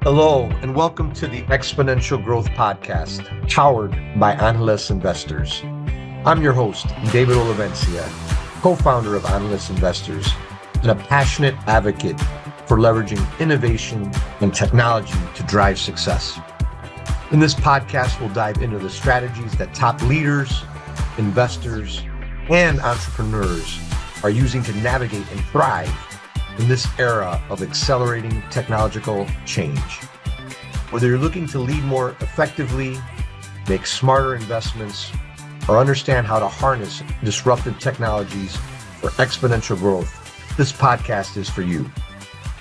Hello, and welcome to the Exponential Growth Podcast, powered by Analyst Investors. I'm your host, David Olivencia, co-founder of Analyst Investors, and a passionate advocate for leveraging innovation and technology to drive success. In this podcast, we'll dive into the strategies that top leaders, investors, and entrepreneurs are using to navigate and thrive in this era of accelerating technological change. Whether you're looking to lead more effectively, make smarter investments, or understand how to harness disruptive technologies for exponential growth, this podcast is for you.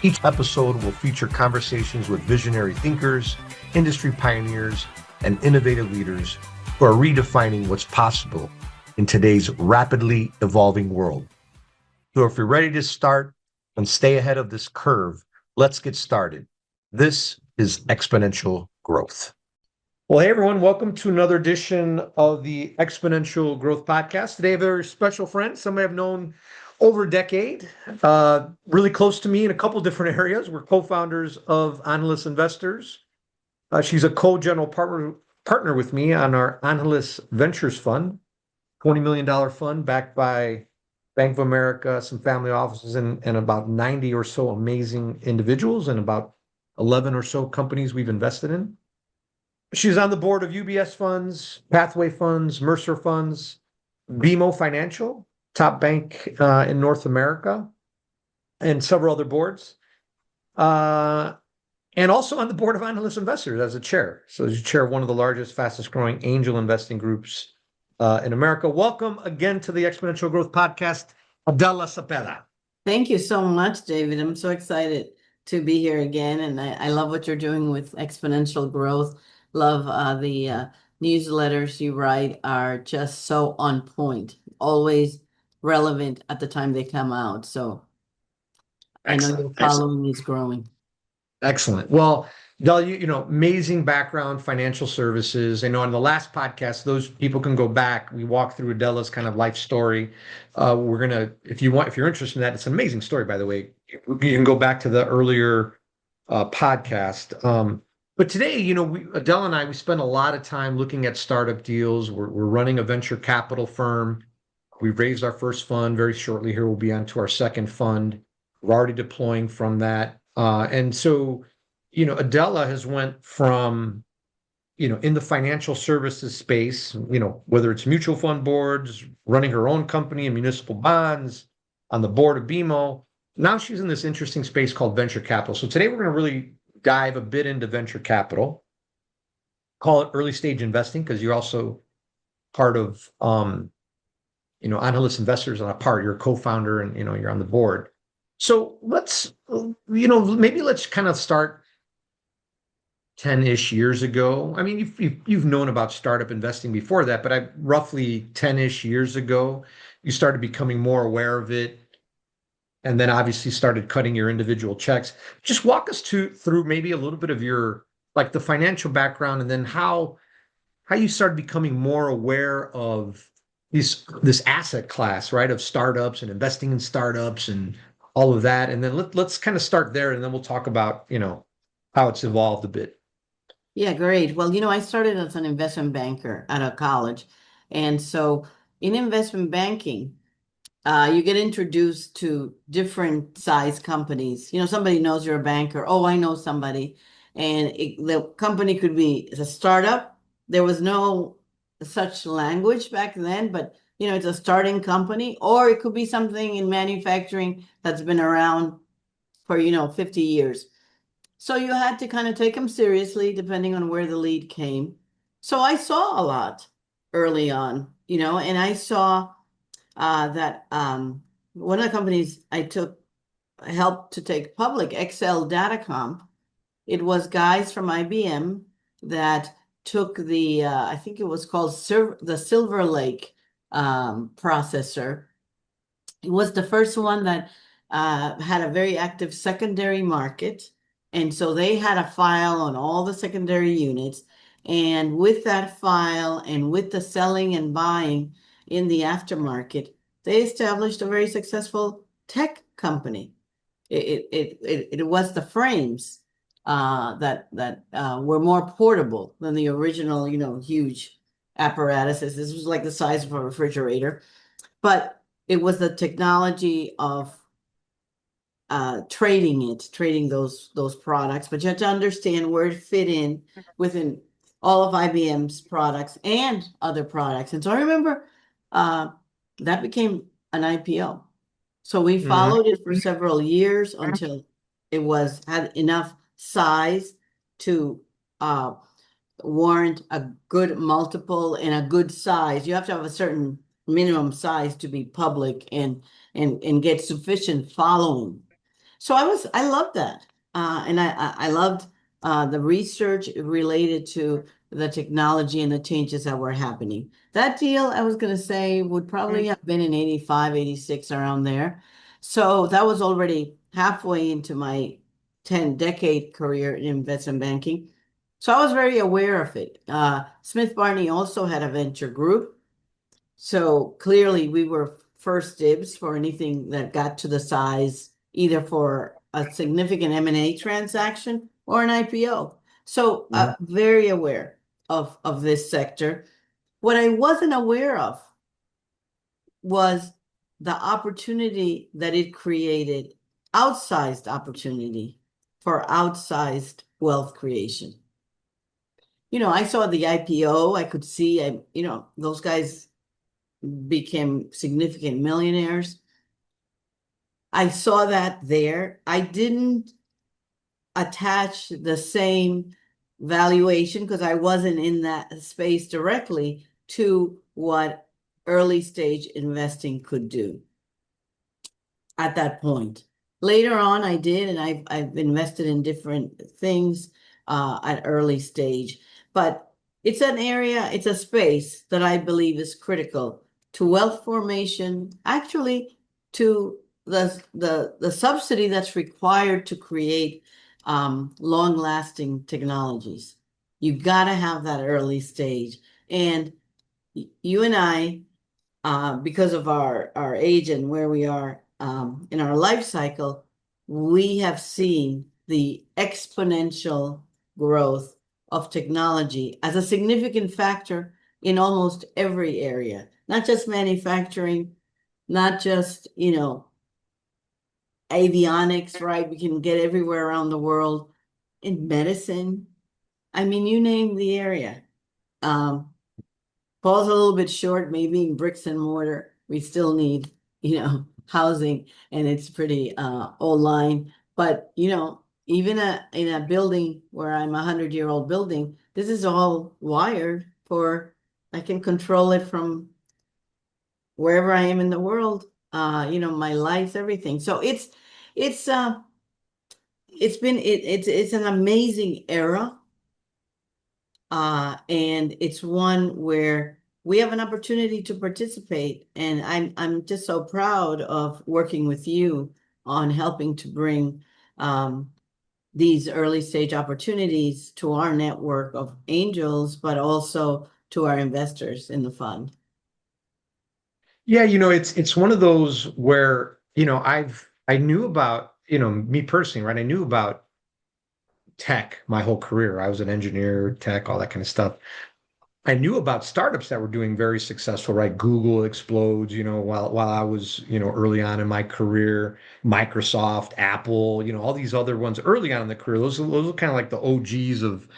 Each episode will feature conversations with visionary thinkers, industry pioneers, and innovative leaders who are redefining what's possible in today's rapidly evolving world. So if you're ready to start and stay ahead of this curve, let's get started. This is Exponential Growth. Well, hey everyone, welcome to another edition of the Exponential Growth Podcast. Today I have a very special friend, somebody I've known over a decade, really close to me in a couple different areas. We're co-founders of Analyst Investors. She's a co-general partner with me on our Analyst Ventures Fund, $20 million fund backed by Bank of America, some family offices, and about 90 or so amazing individuals and about 11 or so companies we've invested in. She's on the board of UBS Funds, Pathway Funds, Mercer Funds, BMO Financial, top bank in North America, and several other boards. And also on the board of Analyst Investors as a chair. So she's chair of one of the largest, fastest growing angel investing groups in America. Welcome again to the Exponential Growth Podcast, Adela Cepeda. Thank you so much, David. I'm so excited to be here again. And I love what you're doing with Exponential Growth. Love the newsletters you write are just so on point, always relevant at the time they come out. So Excellent. I know your following is growing. Excellent. Well, Del, you know, amazing background, financial services. I know on the last podcast, those people can go back. We walked through Adela's kind of life story. We're gonna, if you're interested in that, it's an amazing story, by the way. You can go back to the earlier podcast. But today, you know, Adela and I, we spend a lot of time looking at startup deals. We're running a venture capital firm. We've raised our first fund very shortly. Here we'll be on to our second fund. We're already deploying from that. And so, you know, Adela has went from, you know, in the financial services space, you know, whether it's mutual fund boards, running her own company and municipal bonds, on the board of BMO. Now she's in this interesting space called venture capital. So today we're going to really dive a bit into venture capital, call it early stage investing, because you're also part of, you know, Analyst Investors on a part, you're a co-founder and, you know, you're on the board. So let's, you know, maybe let's kind of start 10-ish years ago. I mean, you've known about startup investing before that, but roughly 10-ish years ago, you started becoming more aware of it, and then obviously started cutting your individual checks. Just walk us through maybe a little bit of your, like, the financial background, and then how you started becoming more aware of this asset class, right, of startups and investing in startups and all of that. And then let's kind of start there, and then we'll talk about, you know, how it's evolved a bit. Yeah, great. Well, you know, I started as an investment banker out of college. And so in investment banking, you get introduced to different size companies. You know, somebody knows you're a banker. Oh, I know somebody. And the company could be a startup. There was no such language back then, but, you know, it's a starting company, or it could be something in manufacturing that's been around for, you know, 50 years. So you had to kind of take them seriously, depending on where the lead came. So I saw a lot early on, you know, and I saw that one of the companies I helped to take public, XL Datacom, it was guys from IBM that took the, I think it was called the Silver Lake processor. It was the first one that had a very active secondary market. And so they had a file on all the secondary units. And with that file and with the selling and buying in the aftermarket, they established a very successful tech company. It was the frames that were more portable than the original, huge apparatuses. This was like the size of a refrigerator, but it was the technology of trading those products. But you have to understand where it fit in within all of IBM's products and other products. And so I remember that became an IPO. So we followed it for several years until it had enough size to warrant a good multiple and a good size. You have to have a certain minimum size to be public and get sufficient following. So I loved that. And I loved the research related to the technology and the changes that were happening. That deal, I was going to say, would probably have been in 85, 86, around there. So that was already halfway into my 10-decade career in investment banking. So I was very aware of it. Smith Barney also had a venture group. So clearly we were first dibs for anything that got to the size, either for a significant M&A transaction or an IPO. So very aware of this sector. What I wasn't aware of was the opportunity that it created, outsized opportunity for outsized wealth creation. I saw the IPO, I could see, those guys became significant millionaires. I saw that there. I didn't attach the same valuation because I wasn't in that space directly to what early stage investing could do at that point. Later on, I did, and I've invested in different things at early stage. But it's an area, it's a space that I believe is critical to wealth formation, actually to the subsidy that's required to create long-lasting technologies. You got to have that early stage. And you and I, because of our age and where we are in our life cycle, we have seen the exponential growth of technology as a significant factor in almost every area, not just manufacturing, not just, avionics, right? We can get everywhere around the world. In medicine, I mean, you name the area. Falls a little bit short, maybe in bricks and mortar. We still need, housing, and it's pretty old line. But, even in a building where I'm 100-year-old building, this is all wired I can control it from wherever I am in the world. My lights, everything. So it's an amazing era. And it's one where we have an opportunity to participate. And I'm just so proud of working with you on helping to bring these early stage opportunities to our network of angels, but also to our investors in the fund. Yeah, it's one of those where, I knew about, me personally, right? I knew about tech my whole career. I was an engineer, tech, all that kind of stuff. I knew about startups that were doing very successful, right? Google explodes, while I was, early on in my career, Microsoft, Apple, all these other ones early on in the career. Those are kind of like the OGs of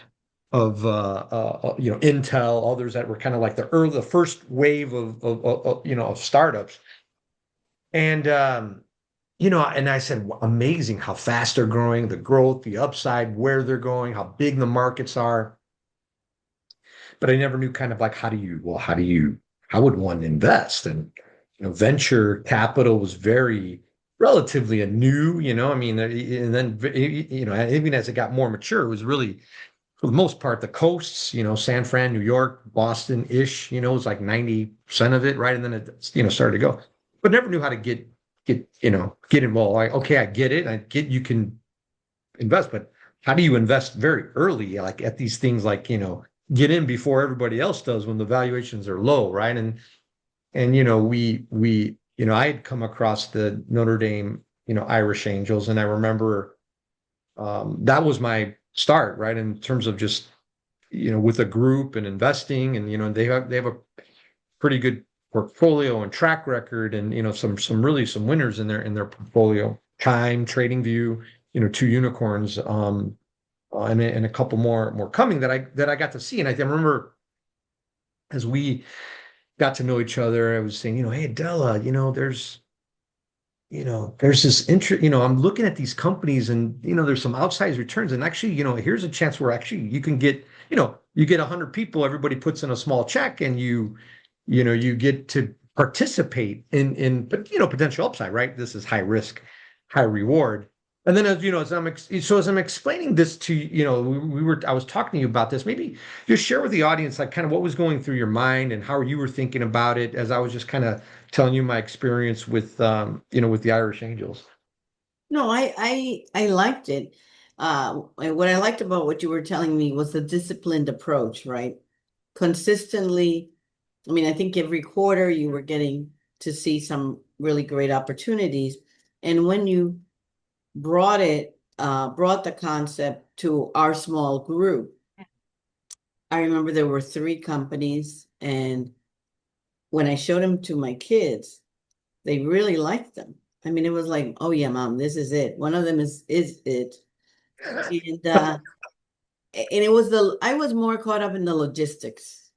Intel, others that were kind of like the first wave of startups. And and I said, amazing how fast they're growing, the growth, the upside, where they're going, how big the markets are. But I never knew kind of like how would one invest? And venture capital was relatively a new, I mean, and then even as it got more mature, it was really, for the most part, the coasts, San Fran, New York, Boston-ish, it was like 90% of it, right? And then it, started to go. But never knew how to get involved. Like, okay, I get it. I get you can invest, but how do you invest very early, like at these things, like, get in before everybody else does when the valuations are low, right? And we I had come across the Notre Dame, Irish Angels, and I remember that was my start, right? In terms of just, with a group and investing, and they have a pretty good portfolio and track record, and some winners in their portfolio. Chime, Trading View, two unicorns, and a couple more coming that I got to see. And I remember as we got to know each other, I was saying, hey Adela, there's this interest, I'm looking at these companies and, there's some outsized returns. And actually, here's a chance where actually you can get, you get 100 people, everybody puts in a small check and you get to participate but, potential upside, right? This is high risk, high reward. And then as I'm explaining this to I was talking to you about this, maybe just share with the audience, like kind of what was going through your mind and how you were thinking about it as I was just kind of telling you my experience with with the Irish Angels. No, I liked it. What I liked about what you were telling me was the disciplined approach, right? Consistently, I mean, I think every quarter you were getting to see some really great opportunities. And when you brought the concept to our small group, I remember there were 3 companies, and when I showed them to my kids, they really liked them. I mean, it was like, oh yeah, mom, this is it. One of them is it. And it was I was more caught up in the logistics.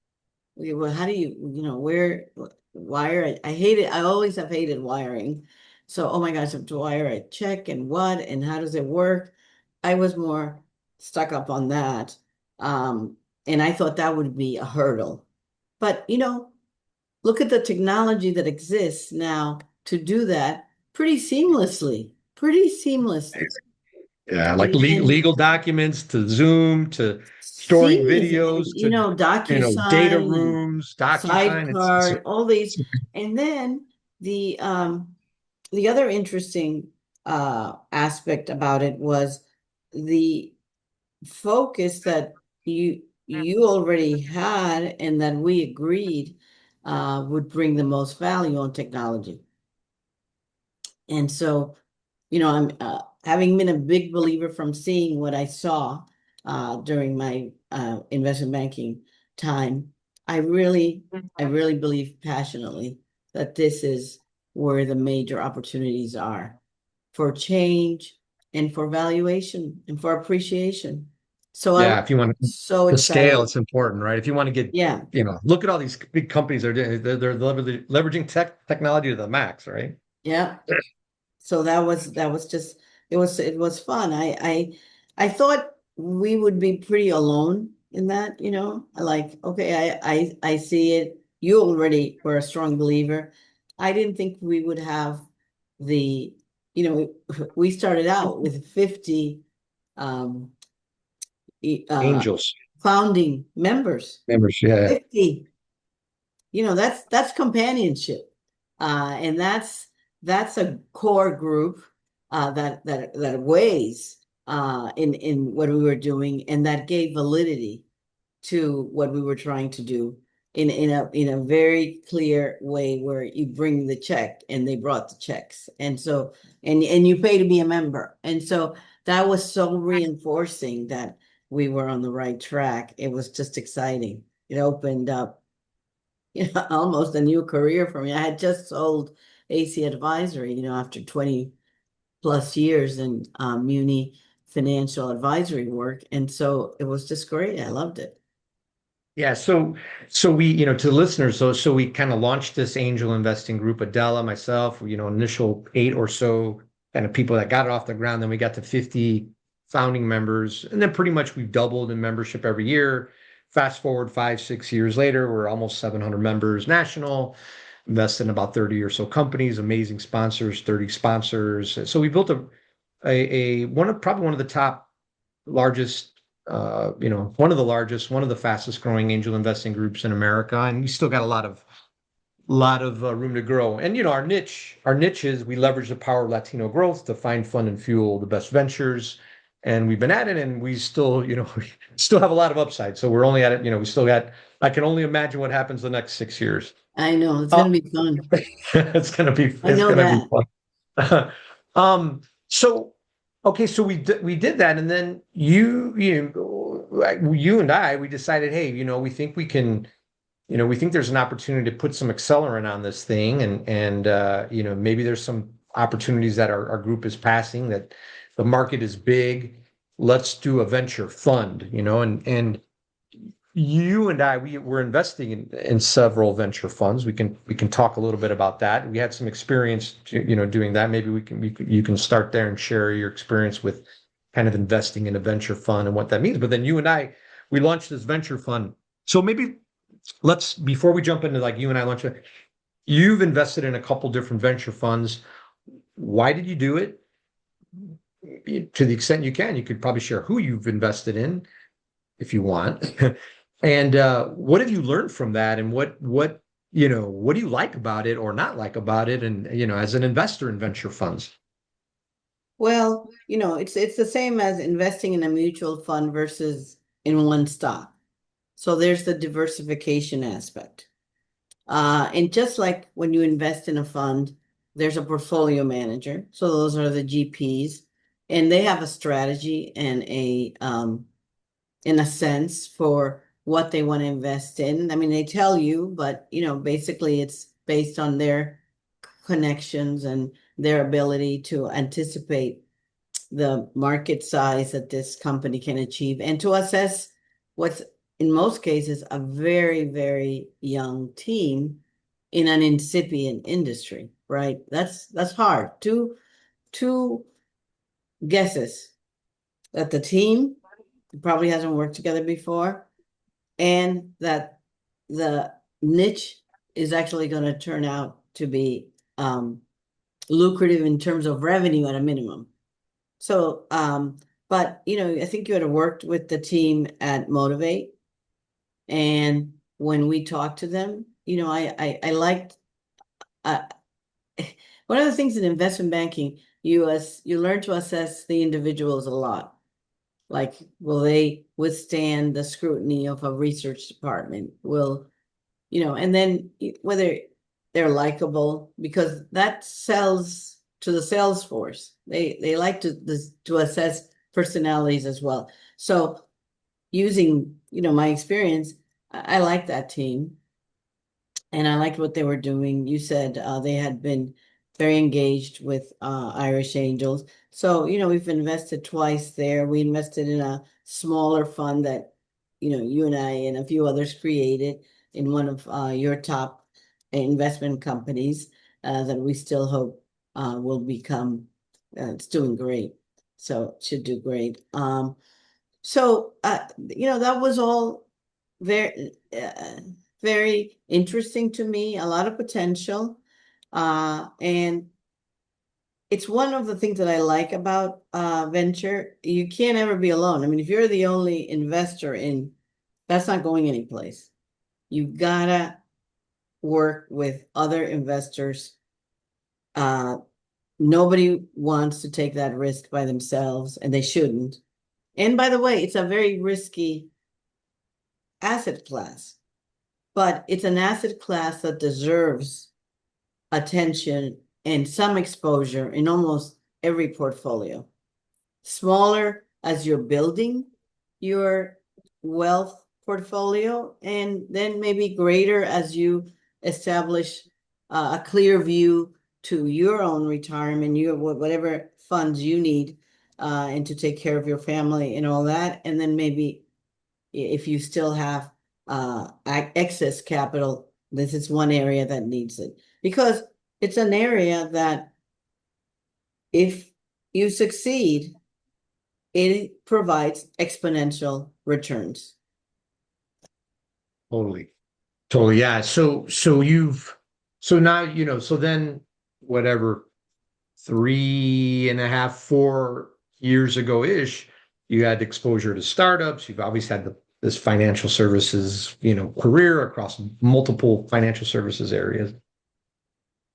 Well, how do where wire? I hate it. I always have hated wiring. So, oh my gosh, I have to wire a check and what and how does it work? I was more stuck up on that. And I thought that would be a hurdle. But look at the technology that exists now to do that pretty seamlessly. Pretty seamlessly. Yeah, like And then legal documents to Zoom to storing seamless, videos and to data DocuSign and rooms, DocuSign. Sidecar, all these. And then the other interesting aspect about it was the focus that you already had and that we agreed would bring the most value on technology. And so, I'm having been a big believer from seeing what I saw during my investment banking time. I really believe passionately that this is where the major opportunities are for change and for valuation and for appreciation. So I was Yeah, if you want so the scale, excited. it's important, right? If you want to get, Yeah, look at all these big companies they're leveraging technology to the max, right? yeah. So that was just it was fun. I thought we would be pretty alone in that, like, okay, I see it. You already were a strong believer. I didn't think we would have the, we started out with 50 um uh Angels, founding members. members, yeah. 50. That's companionship. And that's a core group that weighs in what we were doing, and that gave validity to what we were trying to do in a very clear way, where you bring the check and they brought the checks. And so and you pay to be a member. And so that was so reinforcing that we were on the right track. It was just exciting. It opened up almost a new career for me. I had just sold AC Advisory, after 20 plus years in muni financial advisory work. And so it was just great. I loved it. Yeah, so we, to listeners, so we kind of launched this angel investing group, Adela, myself, initial 8 or so kind of people that got it off the ground. Then we got to 50 founding members, and then pretty much we've doubled in membership every year. Fast forward 5, 6 years later, we're almost 700 members national, invest in about 30 or so companies, amazing sponsors, 30 sponsors. So we built probably one of the top largest, one of the largest, one of the fastest growing angel investing groups in America, and we still got a lot of room to grow. And our niche is we leverage the power of Latino growth to find, fund, and fuel the best ventures. and we've been at it, and we still, we still have a lot of upside. So we're only at it, we still got. I can only imagine what happens the next 6 years. I know it's Oh, going to be fun. it's gonna be I know that. fun. So okay, so we did that, and then you and I, we decided, hey, we think there's an opportunity to put some accelerant on this thing, and maybe there's some opportunities that our group is passing, that the market is big. Let's do a venture fund, and you and I, we're investing in several venture funds. We can talk a little bit about that. We had some experience, doing that. Maybe you can start there and share your experience with kind of investing in a venture fund and what that means. But then you and I, we launched this venture fund. So maybe before we jump into like you and I launch it, you've invested in a couple different venture funds. Why did you do it? To the extent you could probably share who you've invested in if you want. And what have you learned from that? And what do you like about it or not like about it? And, as an investor in venture funds. Well, it's the same as investing in a mutual fund versus in one stock. So there's the diversification aspect. And just like when you invest in a fund, there's a portfolio manager. So those are the GPs, and they have a strategy and in a sense, for what they want to invest in. I mean, they tell you, but basically it's based on their connections and their ability to anticipate the market size that this company can achieve, and to assess what's in most cases a very, very young team in an incipient industry, right? That's hard. Two guesses that the team probably hasn't worked together before, and that the niche is actually going to turn out to be lucrative in terms of revenue at a minimum. So, but I think you had worked with the team at Motivate, and when we talked to them, I liked one of the things in investment banking, you learn to assess the individuals a lot. Like, will they withstand the scrutiny of a research department? And then whether they're likable, because that sells to the sales force. They like to assess personalities as well. So using, my experience, I like that team, and I liked what they were doing. You said they had been very engaged with Irish Angels. So, we've invested twice there. We invested in a smaller fund that, you and I and a few others created in one of your top investment companies that we still hope will become, it's doing great. So it should do great. So, that was all very, very interesting to me, a lot of potential. And it's one of the things that I like about venture. You can't ever be alone. I mean, if you're the only investor that's not going anyplace. You gotta work with other investors. Nobody wants to take that risk by themselves, and they shouldn't. And by the way, it's a very risky asset class, but it's an asset class that deserves attention and some exposure in almost every portfolio. Smaller as you're building your wealth portfolio, and then maybe greater as you establish a clear view to your own retirement, whatever funds you need, and to take care of your family and all that. And then maybe if you still have excess capital, this is one area that needs it, because it's an area that if you succeed, it provides exponential returns. Totally. Yeah. So now, so then whatever, 3.5, 4 years ago-ish, you had exposure to startups. You've always had this financial services, career across multiple financial services areas.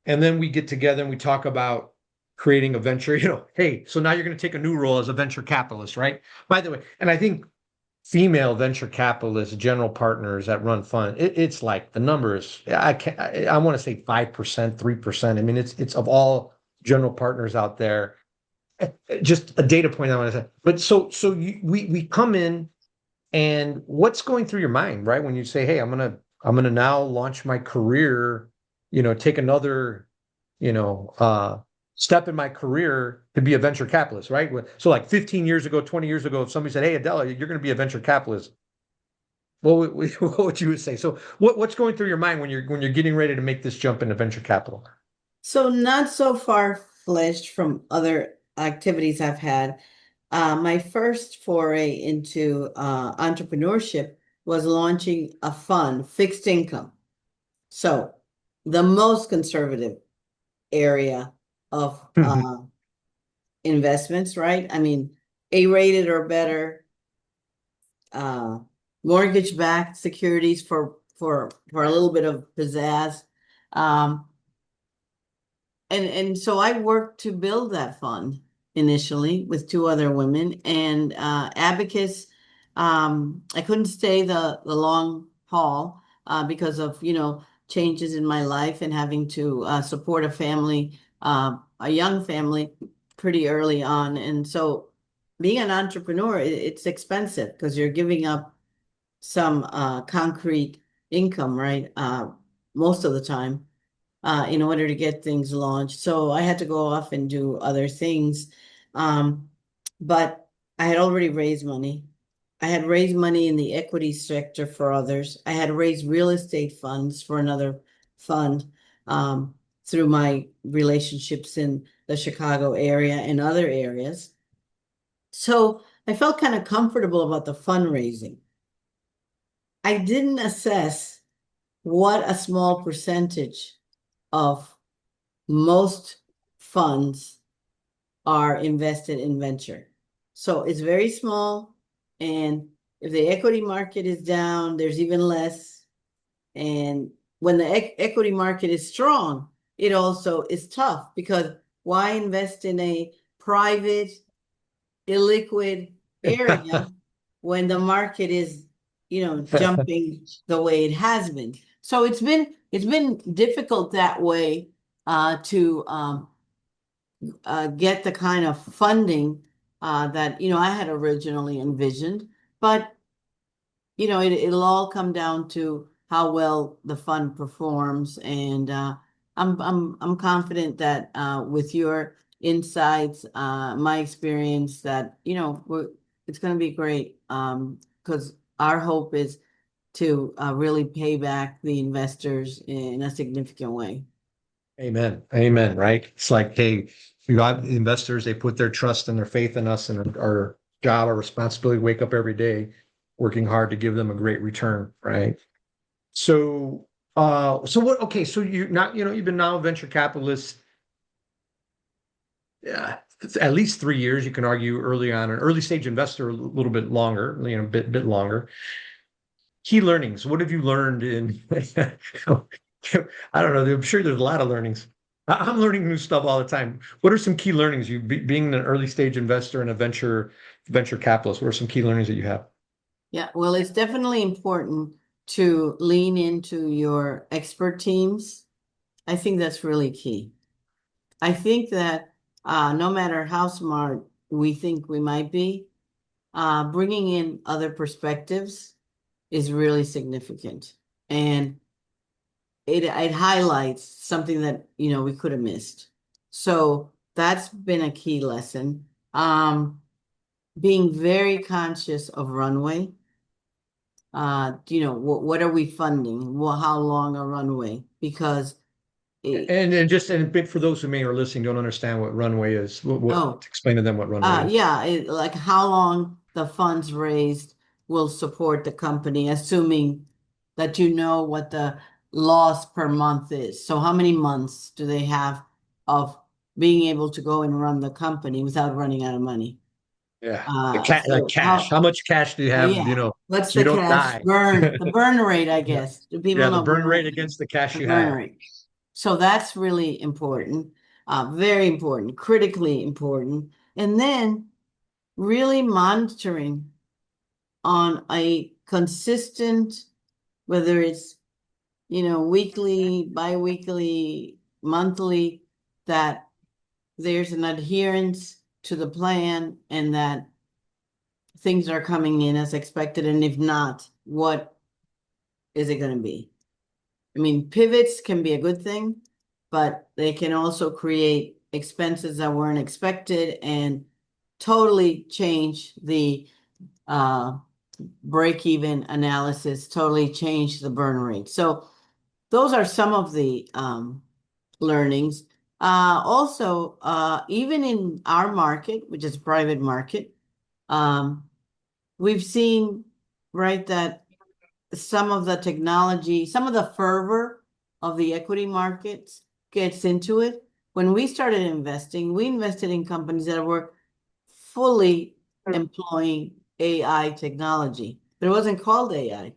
And then we get together and we talk about, creating a venture, hey, so now you're going to take a new role as a venture capitalist, right? By the way, and I think female venture capitalists, general partners that run fund, it's like the numbers. I want to say 5%, 3%. I mean, it's of all general partners out there. Just a data point I want to say. But we come in, and what's going through your mind, right? When you say, hey, I'm gonna now launch my career, take another, you know, uh, step in my career to be a venture capitalist, right? So like 15 years ago, 20 years ago, if somebody said, hey, Adela, you're going to be a venture capitalist, what would you say? So what's going through your mind when you're getting ready to make this jump into venture capital? So not so far-fetched from other activities I've had. My first foray into entrepreneurship was launching a fund, fixed income. So the most conservative area of investments, right? I mean, A-rated or better, uh, mortgage-backed securities for a little bit of pizzazz. Um, and so I worked to build that fund initially with two other women and Abacus. I couldn't stay the long haul because of changes in my life and having to support a family, a young family, pretty early on. And so being an entrepreneur, it's expensive because you're giving up some concrete income, right? Most of the time in order to get things launched. So I had to go off and do other things. Um, but I had already raised money. I had raised money in the equity sector for others. I had raised real estate funds for another fund through my relationships in the Chicago area and other areas. So I felt kind of comfortable about the fundraising. I didn't assess what a small percentage of most funds are invested in venture. So it's very small. And if the equity market is down, there's even less. And when the equity market is strong, it also is tough because why invest in a private, illiquid area when the market is, jumping the way it has been? So it's been difficult that way to get the kind of funding that I had originally envisioned. But it'll all come down to how well the fund performs, and I'm confident that with your insights, my experience, that it's going to be great. Because our hope is to really pay back the investors in a significant way. Amen. Amen. Right. It's like, hey, you got investors, they put their trust and their faith in us, and our job, our responsibility, wake up every day working hard to give them a great return. Right. So what, okay. So you've been now a venture capitalist, yeah, at least 3 years. You can argue early on, an early stage investor, a little bit longer, bit longer. Key learnings. What have you learned in, I don't know. I'm sure there's a lot of learnings. I'm learning new stuff all the time. What are some key learnings being an early stage investor and a venture capitalist? What are some key learnings that you have? Yeah, well, it's definitely important to lean into your expert teams. I think that's really key. I think that no matter how smart we think we might be, bringing in other perspectives is really significant. And it highlights something that, we could have missed. So that's been a key lesson. Being very conscious of runway. What are we funding? Well, how long a runway? Because And big for those who may are listening don't understand what runway is. Explain to them what runway is. yeah, like how long the funds raised will support the company, assuming that you know what the loss per month is. So how many months do they have of being able to go and run the company without running out of money? Yeah. Like So cash. How much cash do you have? yeah, what's So you the don't cash die. burn, the burn rate, I guess. Do people Yeah, the know burn burn rate rate? against the cash The you burn have. rate. So that's really important. Very important, critically important. And then really monitoring on a consistent, whether it's, weekly, bi-weekly, monthly, that there's an adherence to the plan and that things are coming in as expected. And if not, what is it going to be? I mean, pivots can be a good thing, but they can also create expenses that weren't expected and totally change the break-even analysis, totally change the burn rate. So those are some of the learnings. Also, even in our market, which is private market, we've seen, right, that some of the technology, some of the fervor of the equity markets gets into it. When we started investing, we invested in companies that were fully employing AI technology, but it wasn't called AI.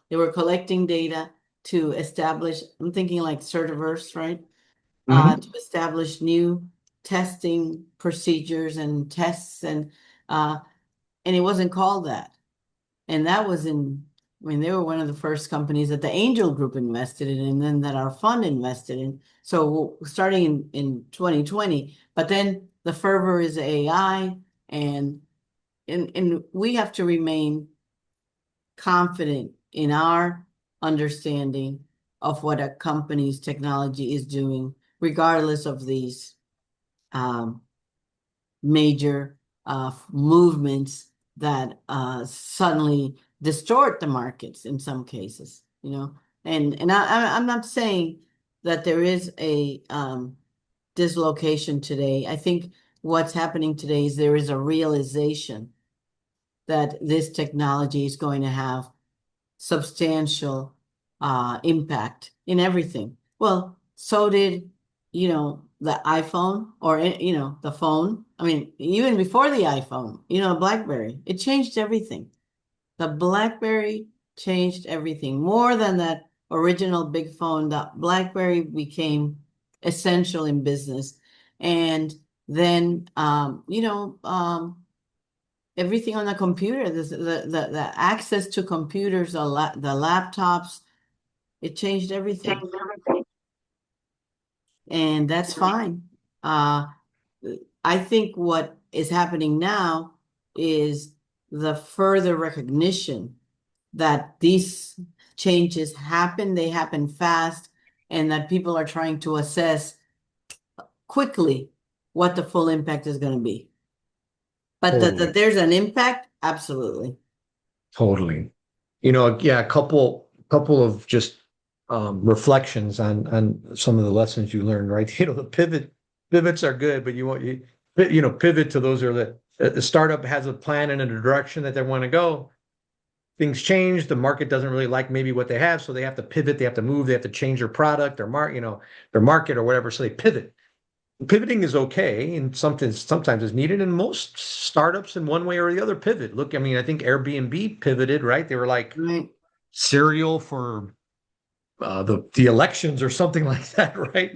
They were collecting data to establish, I'm thinking like Certiverse, right? To establish new testing procedures and tests and it wasn't called that. And that was they were one of the first companies that the Angel Group invested in and then that our fund invested in. So starting in 2020, but then the fervor is AI and we have to remain confident in our understanding of what a company's technology is doing, regardless of these major movements that suddenly distort the markets in some cases, and I'm not saying that there is a dislocation today. I think what's happening today is there is a realization that this technology is going to have substantial impact in everything. Well, so did, the iPhone or, the phone. I mean, even before the iPhone, BlackBerry, it changed everything. The BlackBerry changed everything. More than that original big phone, the BlackBerry became essential in business. And then, everything on the computer, the access to computers, the laptops, it changed everything. And that's fine. I think what is happening now is the further recognition that these changes happen, they happen fast, and that people are trying to assess quickly what the full impact is going to be. But that there's an impact, absolutely. Totally. A couple of just reflections on some of the lessons you learned, right? The pivots are good, but pivot to those are the startup has a plan and a direction that they want to go. Things change. The market doesn't really like maybe what they have, so they have to pivot. They have to move. They have to change their product, their market or whatever. So they pivot. Pivoting is okay, and sometimes is needed. And most startups, in one way or the other, pivot. Look, I mean, I think Airbnb pivoted, right? They were like cereal for the elections or something like that, right?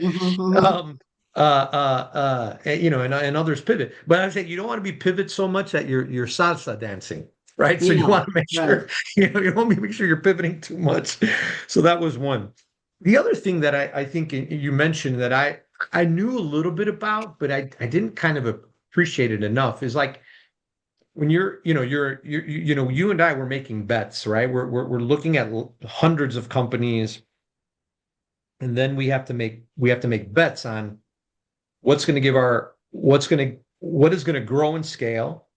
And others pivot. But I say you don't want to be pivot so much that you're salsa dancing, right? So you want to make sure, you want to make sure you're pivoting too much. So that was one. The other thing that I think you mentioned that I knew a little bit about, but I didn't kind of appreciate it enough is like when you and I were making bets, right? We're looking at hundreds of companies, and then we have to make bets on what is going to grow and scale,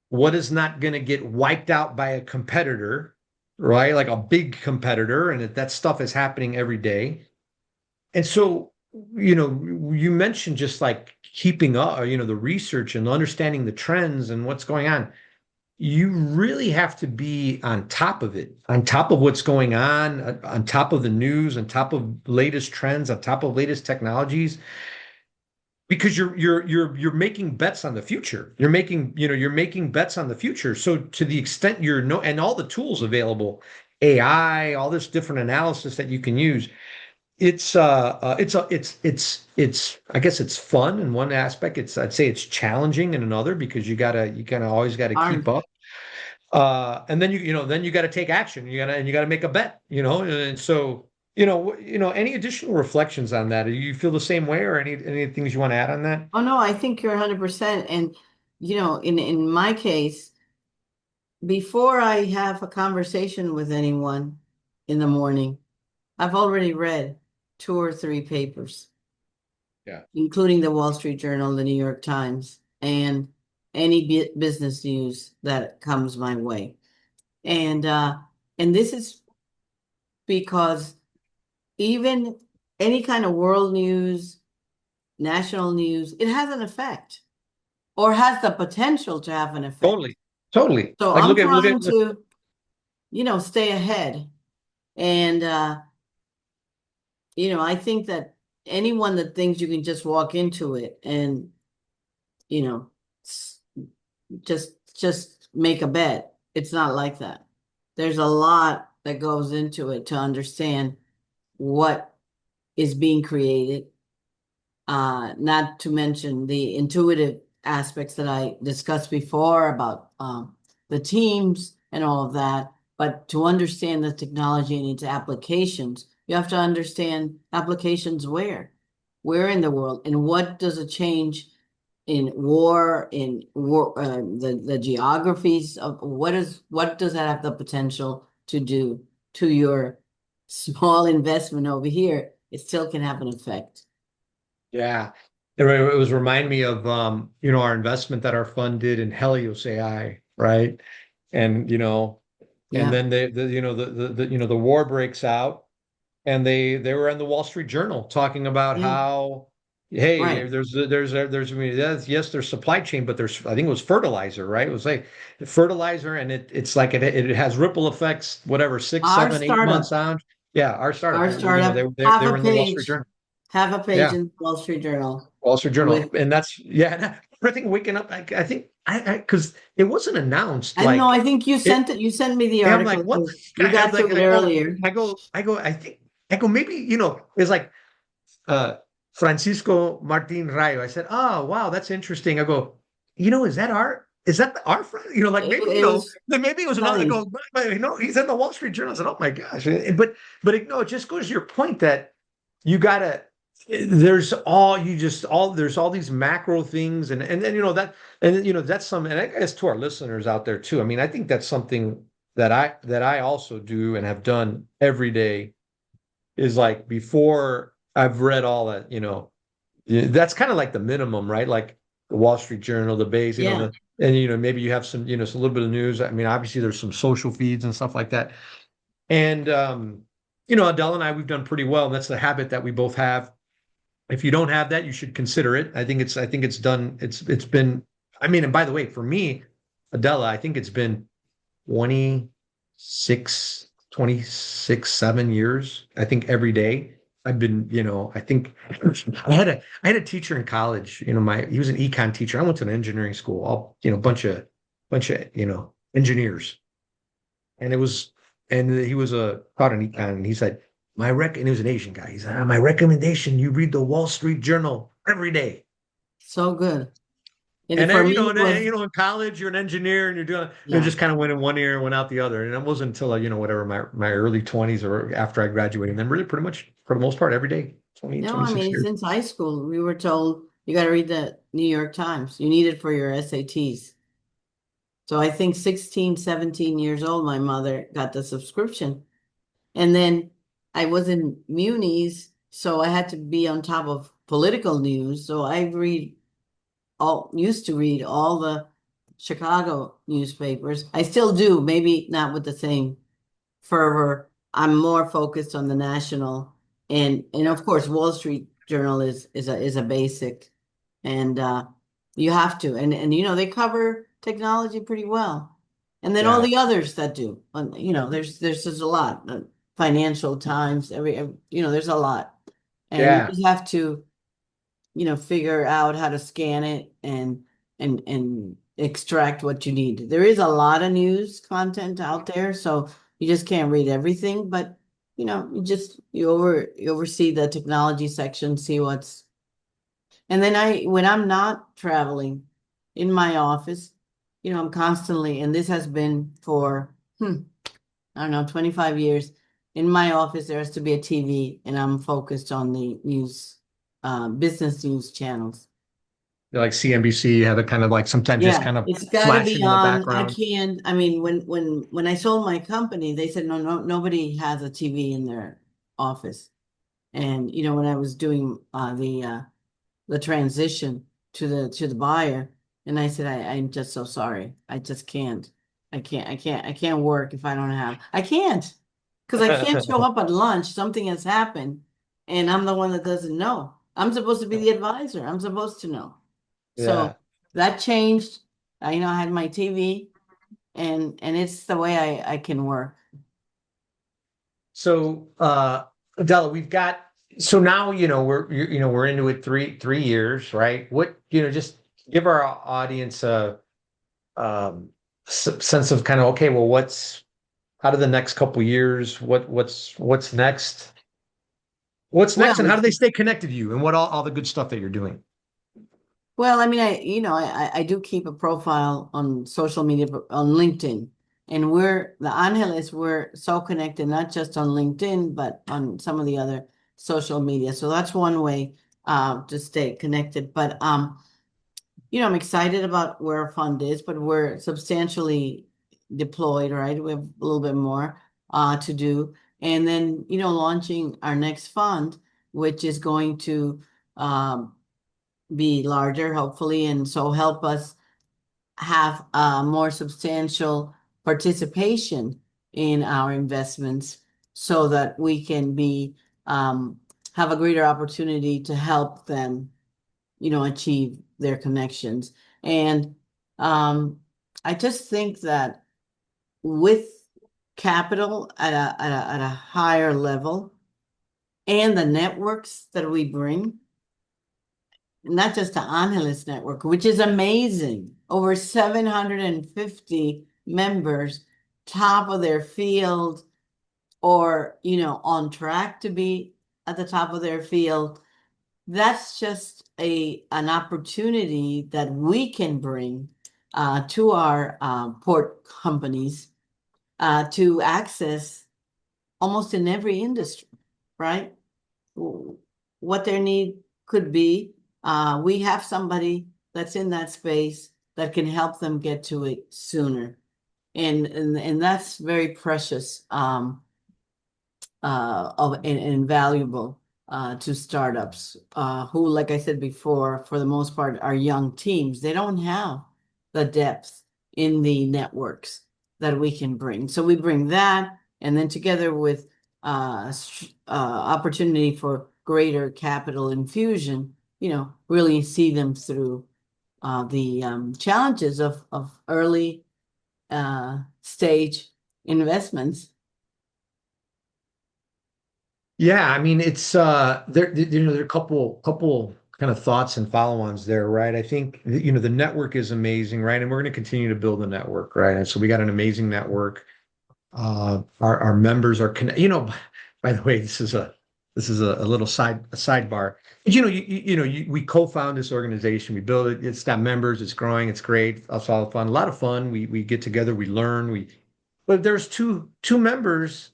what is not going to get wiped out by a competitor, right? Like a big competitor, and that stuff is happening every day. And so, you mentioned just like keeping up, the research and understanding the trends and what's going on. You really have to be on top of it, on top of what's going on top of the news, on top of latest trends, on top of latest technologies, because you're making bets on the future. You're making bets on the future. So to the extent and all the tools available, AI, all this different analysis that you can use, I guess it's fun in one aspect. I'd say it's challenging in another because you kind of always got to keep Hard. up. And then then you got to take action. You got to make a bet, and so, any additional reflections on that? Do you feel the same way, or any things you want to add on that? Oh no, I think you're 100%. And in my case, before I have a conversation with anyone in the morning, I've already read two or three papers, Yeah. including the Wall Street Journal, the New York Times, and any business news that comes my way. And this is because even any kind of world news, national news, it has an effect or has the potential to have an effect. Totally. Totally. So Like I'm look at trying to, stay ahead. And I think that anyone that thinks you can just walk into it and, you know, s- just make a bet, it's not like that. There's a lot that goes into it to understand what is being created, not to mention the intuitive aspects that I discussed before about the teams and all of that. But to understand the technology and its applications, you have to understand applications where in the world, and what does a change in war, the geographies of what does that have the potential to do to your small investment over here? It still can have an effect. Yeah. It was remind me of our investment that our fund did in Helios AI, right? And and Yeah. then the war breaks out, and they were in the Wall Street Journal talking about Yeah. how, hey, Right. I mean, yes, there's supply chain, but there's, I think it was fertilizer, right? It was like fertilizer, and it's like it has ripple effects, whatever, six, Our 7, 8 months startup, on. Yeah, our startup, our startup, they were in the Wall Street Journal. half a page Yeah. in Wall Street Journal Wall Street Journal, with, and that's, yeah. And I think waking up, I think because it wasn't announced I don't know, like I think you it. sent it, you sent me the And I'm like, article what? because you I'm got to like, it earlier. I go, maybe it's like Francisco Martin Rayo. I said, oh wow, that's interesting. I go, is that our friend? Like maybe It was then maybe it was another. I funny. go, but, he's in the Wall Street Journal. I said, oh my gosh, but it just goes to your point that you gotta there's all these macro things, and then that's some, and I guess to our listeners out there too. I mean, I think that's something that I also do and have done every day, is like before I've read all that, that's kind of like the minimum, right? Like the Wall Street Journal, the base, Yeah. and maybe you have some, some little bit of news. I mean, obviously there's some social feeds and stuff like that. And Adele and I, we've done pretty well, and that's the habit that we both have. If you don't have that, you should consider it. I think it's done. It's been. I mean, and by the way, for me, Adela, I think it's been 26, 7 years. I think every day I've been. I think I had a teacher in college. He was an econ teacher. I went to an engineering school. All bunch of engineers, and it was, and he was taught an econ, and he said, and he was an Asian guy. He said, my recommendation, you read the Wall Street Journal every day. So good. And And for then, me, it was, in college, you're an engineer, and you're doing, yeah. just kind of went in one ear and went out the other. And it wasn't until, whatever, my early 20s or after I graduated. And then really pretty much for the most part every day, 20, No, I 26 mean, years. since high school, we were told you got to read the New York Times. You need it for your SATs. So I think 16, 17 years old, my mother got the subscription. And then I was in munis, so I had to be on top of political news. So I used to read all the Chicago newspapers. I still do, maybe not with the same fervor. I'm more focused on the national, and of course Wall Street Journal is a basic, and you have to, and they cover technology pretty well, and then all Yeah. the others that do. There's just a lot. Financial Times, there's a lot, and you Yeah. just have to figure out how to scan it and extract what you need. There is a lot of news content out there, so you just can't read everything, but you oversee the technology section, see what's, and then when I'm not traveling in my office, I'm constantly, and this has been for, I don't know, 25 years. In my office, there has to be a TV, and I'm focused on the news, business news channels. Like CNBC, you have it kind of like sometimes just Yeah, kind of it's got to be flashing in the on. I background. can't. I mean, when I sold my company, they said no, nobody has a TV in their office. And when I was doing the transition to the buyer, and I said, I'm just so sorry. I just can't. I can't work if I don't have. I can't because I can't show up at lunch. Something has happened, and I'm the one that doesn't know. I'm supposed to be the advisor. I'm supposed to know. Yeah. So that changed. I had my TV, and it's the way I can work. So, Adela, so now, we're into it three years, right? Just give our audience a sense of kind of, okay, well, out of the next couple years, what's next? What's Well, next, and how do they stay connected to you, and what all the good stuff that you're doing? Well, I mean, I do keep a profile on social media, on LinkedIn, and the Angeles, we're so connected, not just on LinkedIn, but on some of the other social media. So that's one way to stay connected. But I'm excited about where our fund is, but we're substantially deployed, right? We have a little bit more to do, and then launching our next fund, which is going to um, be larger, hopefully, and so help us have more substantial participation in our investments so that we can um, have a greater opportunity to help them, achieve their connections. And I just think that with capital at a higher level and the networks that we bring, not just the Angeles network, which is amazing. Over 750 members, top of their field, or on track to be at the top of their field. That's just an opportunity that we can bring to our port companies to access almost in every industry, right? What their need could be. We have somebody that's in that space that can help them get to it sooner. And that's very precious and valuable to startups who, like I said before, for the most part, are young teams. They don't have the depth in the networks that we can bring. So we bring that, and then together with opportunity for greater capital infusion, really see them through the challenges of early stage investments. Yeah, I mean, it's there are a couple kind of thoughts and follow-ons there, right? I think the network is amazing, right? And we're going to continue to build the network, right? And so we got an amazing network. Our members are connected. By the way, this is a little sidebar. But, we co-found this organization. We build it. It's got members. It's growing. It's great. It's all fun. A lot of fun. We get together. We learn. But there's two members.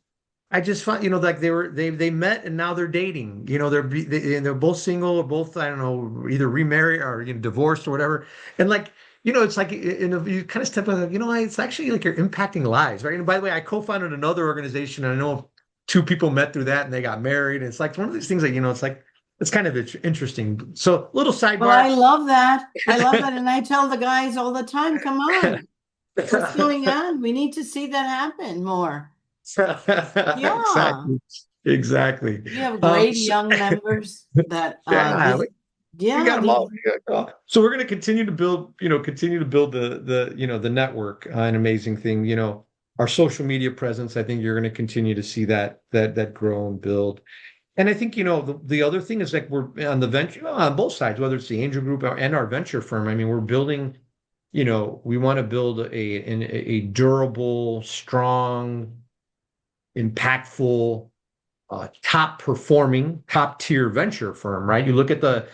I just find, like they met and now they're dating. They're both single or both, I don't know, either remarried or divorced or whatever. And like, it's like you kind of step on, it's actually like you're impacting lives, right? And by the way, I co-founded another organization, and I know two people met through that and they got married. And it's like one of these things that, it's like it's kind of interesting. So little Well, I sidebar. love that. I love that. And I tell the guys all the time, come on, what's going on? We need to see that happen more. Yeah. Exactly. Exactly. We have great So, young members that yeah, we yeah, got them all. So we're going to continue to build, the network. An amazing thing, our social media presence. I think you're going to continue to see that grow and build. And I think, the other thing is like we're on the venture on both sides, whether it's the angel group and our venture firm. I mean, we're building, we want to build a durable, strong, impactful top performing, top tier venture firm, right? You look at the,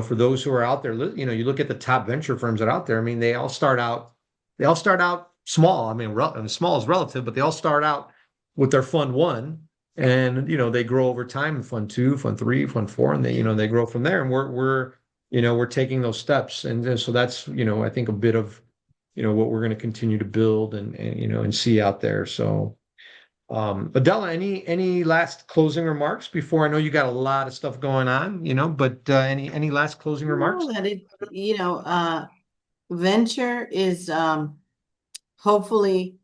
for those who are out there, you look at the top venture firms that are out there. I mean, they all start out small. I mean, small is relative, but they all start out with their fund one, and they grow over time in fund two, fund three, fund four, and they grow from there. And we're taking those steps, and so that's I think a bit of what we're going to continue to build and see out there. So. Adela, any last closing remarks before I know you got a lot of stuff going on, but any last closing remarks? No, that venture is hopefully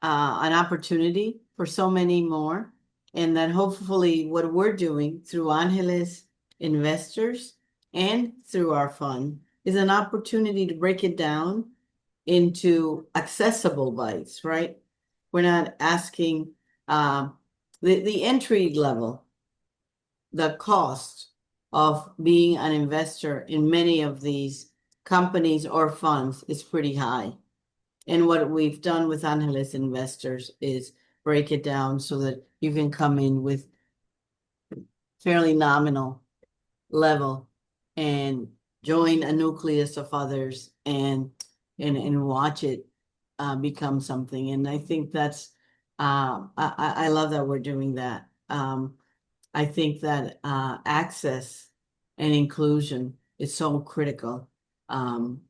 an opportunity for so many more, and that hopefully what we're doing through Angeles investors and through our fund is an opportunity to break it down into accessible bites, right? We're not asking the entry level, the cost of being an investor in many of these companies or funds is pretty high. And what we've done with Angeles investors is break it down so that you can come in with fairly nominal level and join a nucleus of others and watch it become something. And I think that's I love that we're doing that. I think that access and inclusion is so critical. And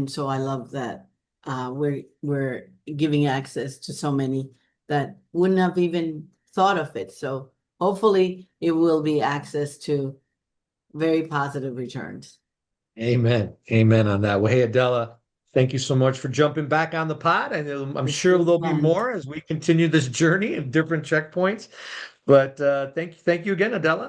so I love that we're giving access to so many that wouldn't have even thought of it. So hopefully it will be access to very positive returns. Amen. Amen on that. Well, hey, Adela, thank you so much for jumping back on the pod. I'm sure there'll be more as we continue this journey of different checkpoints. But thank you again, Adela.